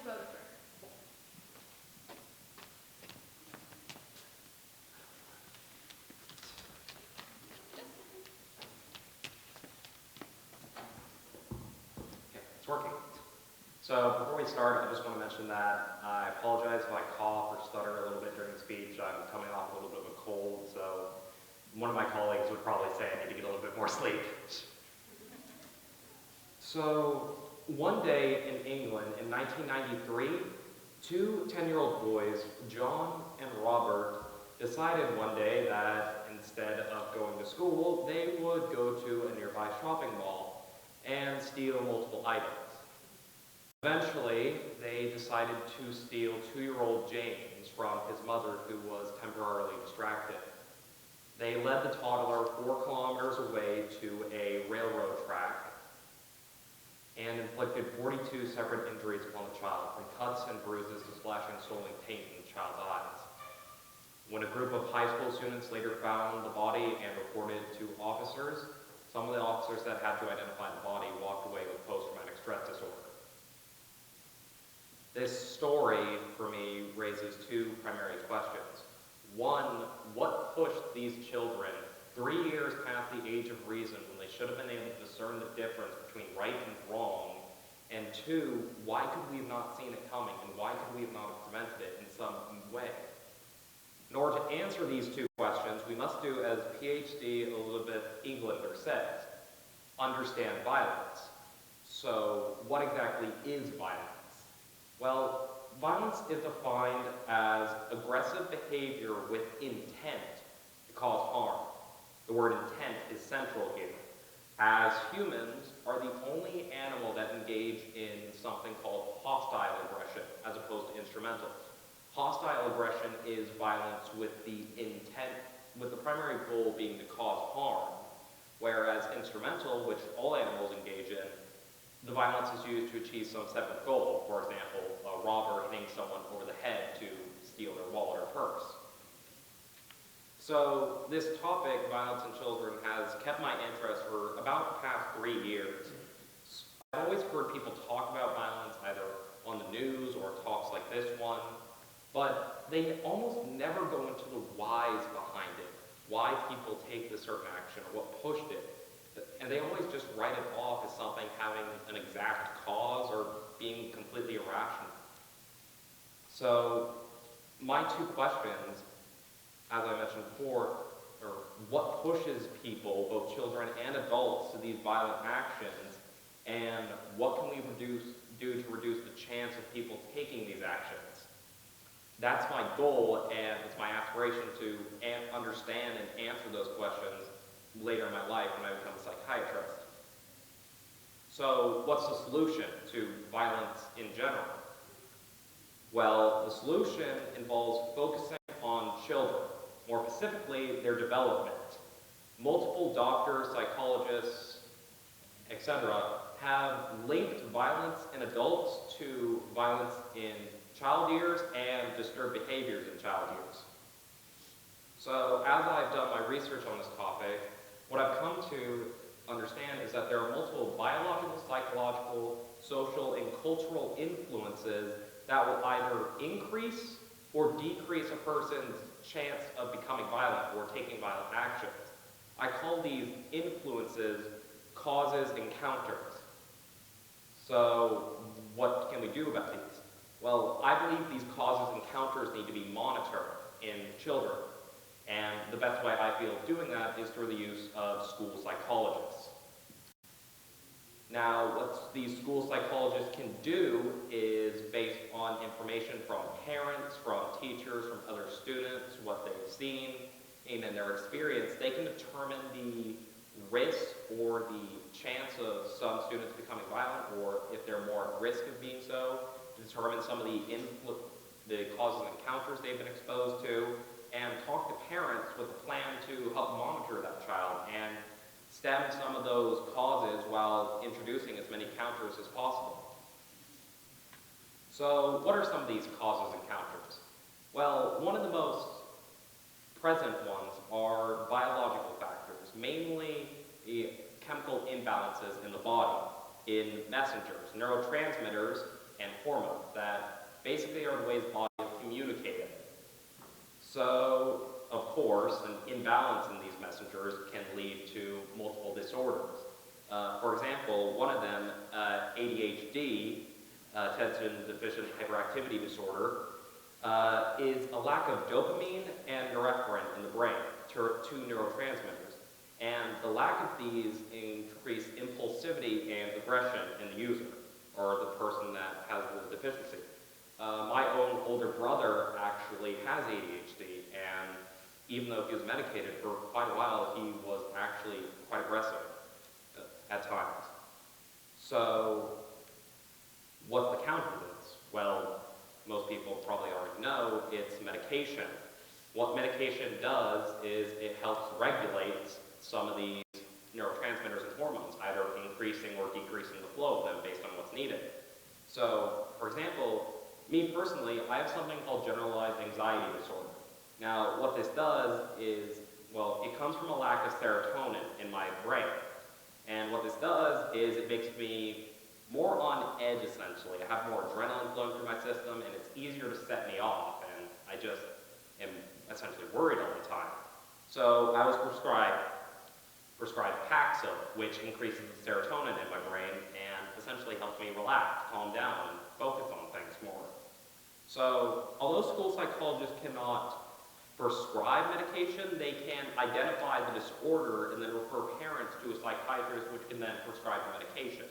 Rodifer. Okay, it's working. So before we start, I just want to mention that I apologize if I cough or stutter a little bit during the speech. I'm coming off a little bit of a cold, so one of my colleagues would probably say I need to get a little bit more sleep. So one day in England in 1993, two 10-year-old boys, John and Robert, decided one day that instead of going to school, they would go to a nearby shopping mall and steal multiple items. Eventually, they decided to steal 2-year-old James from his mother, who was temporarily distracted. They led the toddler 4 kilometers away to a railroad track and inflicted 42 separate injuries upon the child, from cuts and bruises to splashing swollen paint in the child's eyes. When a group of high school students later found the body and reported to officers, some of the officers that had to identify the body walked away with post-traumatic stress disorder. This story, for me, raises 2 primary questions. One, what pushed these children 3 years past the age of reason when they should have been able to discern the difference between right and wrong? And 2, why could we have not seen it coming, and why could we have not have prevented it in some way? In order to answer these 2 questions, we must do as PhD Elizabeth Englander says, understand violence. So what exactly is violence? Well, violence is defined as aggressive behavior with intent to cause harm. The word intent is central here, as humans are the only animal that engage in something called hostile aggression as opposed to instrumental. Hostile aggression is violence with the intent, with the primary goal being to cause harm, whereas instrumental, which all animals engage in, the violence is used to achieve some separate goal. For example, a robber hitting someone over the head to steal their wallet or purse. So this topic, violence in children, has kept my interest for about the past 3 years. I've always heard people talk about violence either on the news or talks like this one, but they almost never go into the whys behind it, why people take this certain action or what pushed it. And they always just write it off as something having an exact cause or being completely irrational. So my 2 questions, as I mentioned before, are what pushes people, both children and adults, to these violent actions, and what can we do to reduce the chance of people taking these actions? That's my goal, and it's my aspiration to understand and answer those questions later in my life when I become a psychiatrist. So what's the solution to violence in general? Well, the solution involves focusing on children, more specifically their development. Multiple doctors, psychologists, etc. have linked violence in adults to violence in child years and disturbed behaviors in child years. So as I've done my research on this topic, what I've come to understand is that there are multiple biological, psychological, social, and cultural influences that will either increase or decrease a person's chance of becoming violent or taking violent actions. I call these influences causes encounters. So what can we do about these? Well, I believe these causes encounters need to be monitored in children. And the best way I feel of doing that is through the use of school psychologists. Now, what these school psychologists can do is based on information from parents, from teachers, from other students, what they've seen, and in their experience, they can determine the risk or the chance of some students becoming violent, or if they're more at risk of being so, determine some of the causes and encounters they've been exposed to, and talk to parents with a plan to help monitor that child and stem some of those causes while introducing as many counters as possible. So what are some of these causes and counters? Well, one of the most present ones are biological factors, mainly chemical imbalances in the body, in messengers, neurotransmitters, and hormones that basically are the ways bodies communicate. So, of course, an imbalance in these messengers can lead to multiple disorders. For example, one of them, ADHD, attention deficient hyperactivity disorder, is a lack of dopamine and norepinephrine in the brain, two neurotransmitters. And the lack of these increase impulsivity and aggression in the user, or the person that has the deficiency. My own older brother actually has ADHD, and even though he was medicated for quite a while, he was actually quite aggressive at times. So, what's the counter to this? Well, most people probably already know it's medication. What medication does is it helps regulate some of these neurotransmitters and hormones, either increasing or decreasing the flow of them based on what's needed. So, for example, me personally, I have something called generalized anxiety disorder. Now, what this does is, well, it comes from a lack of serotonin in my brain. And what this does is it makes me more on edge, essentially. I have more adrenaline flowing through my system, and it's easier to set me off, and I just am essentially worried all the time. So I was prescribed Paxil, which increases the serotonin in my brain and essentially helps me relax, calm down, and focus on things more. So, although school psychologists cannot prescribe medication, they can identify the disorder and then refer parents to a psychiatrist, which can then prescribe the medication,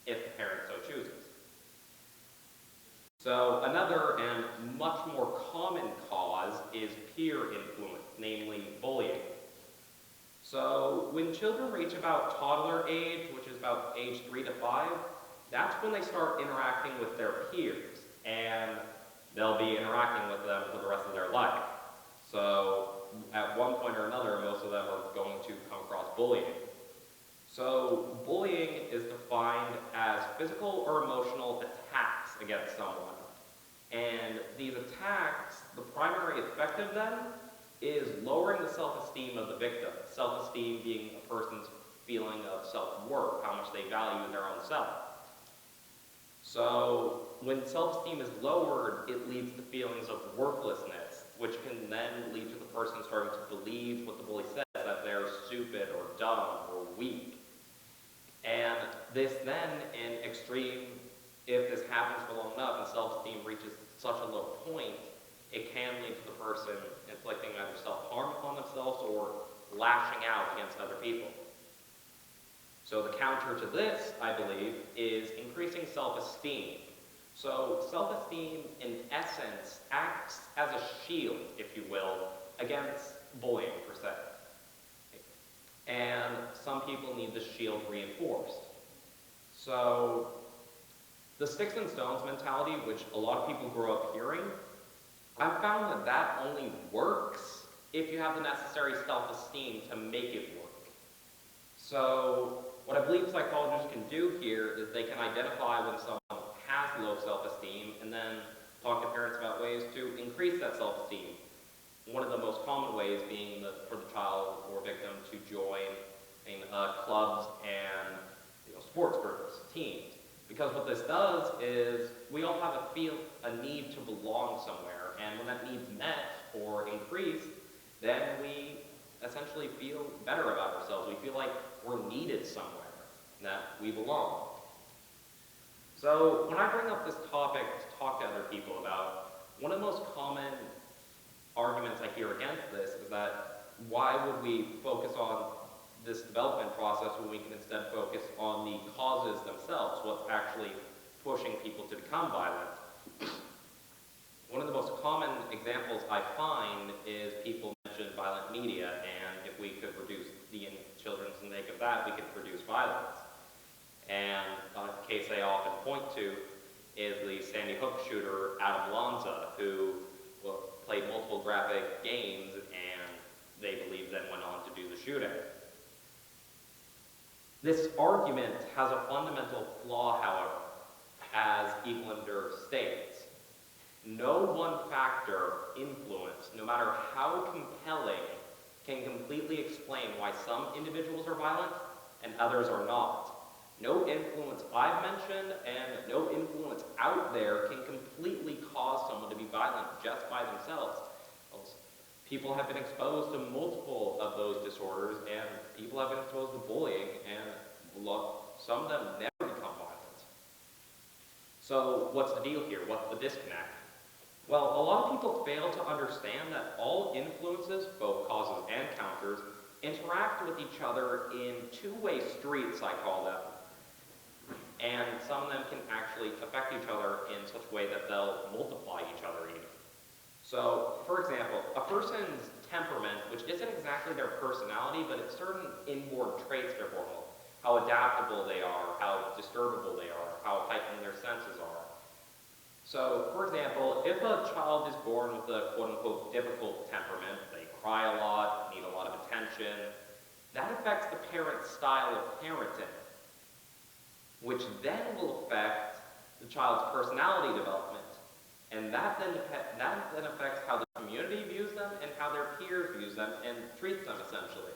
if the parent so chooses. So, another and much more common cause is peer influence, namely bullying. So, when children reach about toddler age, which is about age 3 to 5, that's when they start interacting with their peers, and they'll be interacting with them for the rest of their life. So, at one point or another, most of them are going to come across bullying. So, bullying is defined as physical or emotional attacks against someone. And these attacks, the primary effect of them is lowering the self-esteem of the victim. Self-esteem being a person's feeling of self-worth, how much they value their own self. So, when self-esteem is lowered, it leads to feelings of worthlessness, which can then lead to the person starting to believe what the bully says, that they're stupid or dumb or weak. And this then, in extreme, if this happens for long enough and self-esteem reaches such a low point, it can lead to the person inflicting either self-harm upon themselves or lashing out against other people. So the counter to this, I believe, is increasing self-esteem. So self-esteem, in essence, acts as a shield, if you will, against bullying, per se. And some people need the shield reinforced. So the sticks and stones mentality, which a lot of people grow up hearing, I've found that that only works if you have the necessary self-esteem to make it work. So what I believe psychologists can do here is they can identify when someone has low self-esteem and then talk to parents about ways to increase that self-esteem. One of the most common ways being for the child or victim to join in clubs and sports groups, teams. Because what this does is we all have a need to belong somewhere, and when that need's met or increased, then we essentially feel better about ourselves. We feel like we're needed somewhere, and that we belong. So when I bring up this topic to talk to other people about, one of the most common arguments I hear against this is that why would we focus on this development process when we can instead focus on the causes themselves, what's actually pushing people to become violent. One of the most common examples I find is people mention violent media, and if we could reduce the children's intake of that, we could reduce violence. And a case they often point to is the Sandy Hook shooter, Adam Lanza, who played multiple graphic games, and they believe then went on to do the shooting. This argument has a fundamental flaw, however, as Eaglander states. No one factor, influence, no matter how compelling, can completely explain why some individuals are violent and others are not. No influence I've mentioned and no influence out there can completely cause someone to be violent just by themselves. People have been exposed to multiple of those disorders, and people have been exposed to bullying, and some of them never become violent. So what's the deal here? What's the disconnect? Well, a lot of people fail to understand that all influences, both causes and counters, interact with each other in two-way streets, I call them. And some of them can actually affect each other in such a way that they'll multiply each other even. So, for example, a person's temperament, which isn't exactly their personality, but it's certain inborn traits they're born with, how adaptable they are, how disturbable they are, how heightened their senses are. So, for example, if a child is born with a quote-unquote difficult temperament, they cry a lot, need a lot of attention, that affects the parent's style of parenting, which then will affect the child's personality development. And that then affects how the community views them and how their peers views them and treats them, essentially.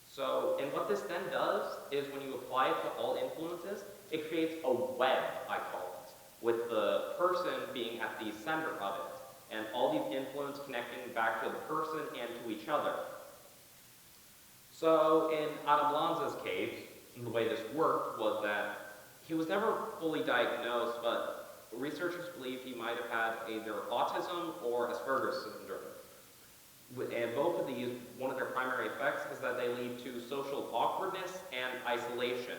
So, and what this then does is when you apply it to all influences, it creates a web, I call it, with the person being at the center of it, and all these influences connecting back to the person and to each other. So, in Adam Lanza's case, the way this worked was that he was never fully diagnosed, but researchers believe he might have had either autism or Asperger's syndrome. And both of these, one of their primary effects is that they lead to social awkwardness and isolation.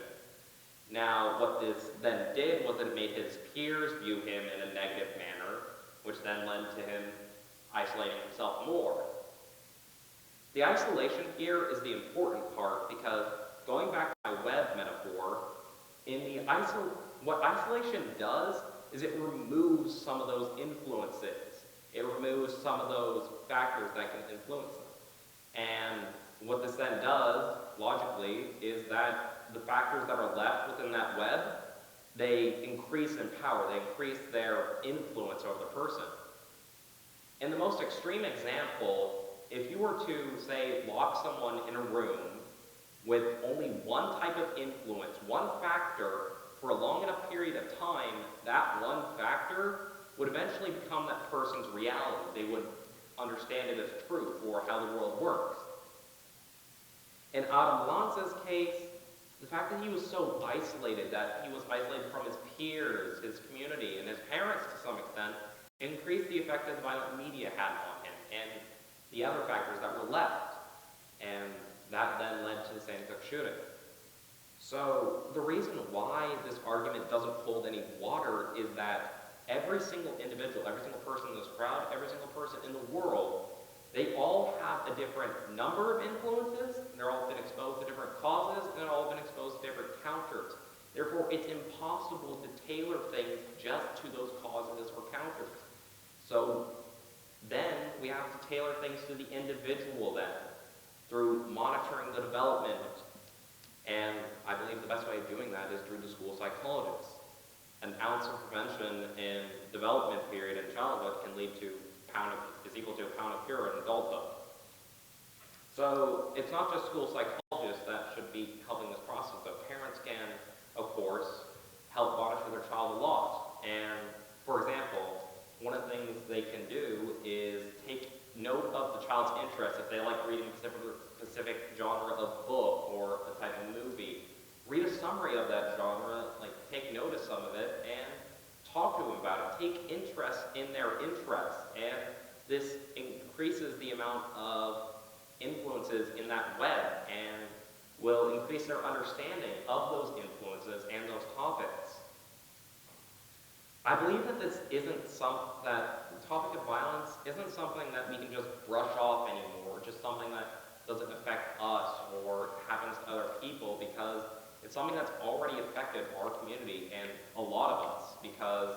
Now, what this then did was it made his peers view him in a negative manner, which then led to him isolating himself more. The isolation here is the important part because, going back to my web metaphor, what isolation does is it removes some of those influences. It removes some of those factors that can influence them. And what this then does, logically, is that the factors that are left within that web, they increase in power, they increase their influence over the person. In the most extreme example, if you were to, say, lock someone in a room with only one type of influence, one factor, for a long enough period of time, that one factor would eventually become that person's reality. They would understand it as truth or how the world works. In Adam Lanza's case, the fact that he was so isolated, that he was isolated from his peers, his community, and his parents to some extent, increased the effect that the violent media had on him and the other factors that were left. And that then led to the same-sex shooting. So the reason why this argument doesn't hold any water is that every single individual, every single person in this crowd, every single person in the world, they all have a different number of influences, they're all been exposed to different causes, and they've all been exposed to different counters. Therefore, it's impossible to tailor things just to those causes or counters. So then we have to tailor things to the individual then, through monitoring the development. And I believe the best way of doing that is through the school psychologist. An ounce of prevention in development period in childhood can lead to is equal to a pound of cure in adulthood. So it's not just school psychologists that should be helping this process, but parents can, of course, help monitor their child a lot. And for example, one of the things they can do is take note of the child's interests. If they like reading a specific genre of book or a type of movie, read a summary of that genre, take notice of it, and talk to them about it. Take interest in their interests, and this increases the amount of influences in that web and will increase their understanding of those influences and those topics. I believe that the topic of violence isn't something that we can just brush off anymore, just something that doesn't affect us or happens to other people, because it's something that's already affected our community and a lot of us, because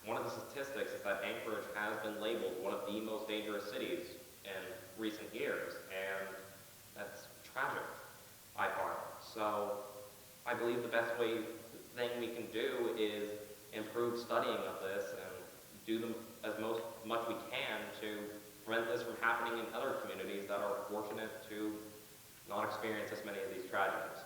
one of the statistics is that Anchorage has been labeled one of the most dangerous cities in recent years, and that's tragic, I find. So I believe the best thing we can do is improve studying of this and do as much we can to prevent this from happening in other communities that are fortunate to not experience as many of these tragedies.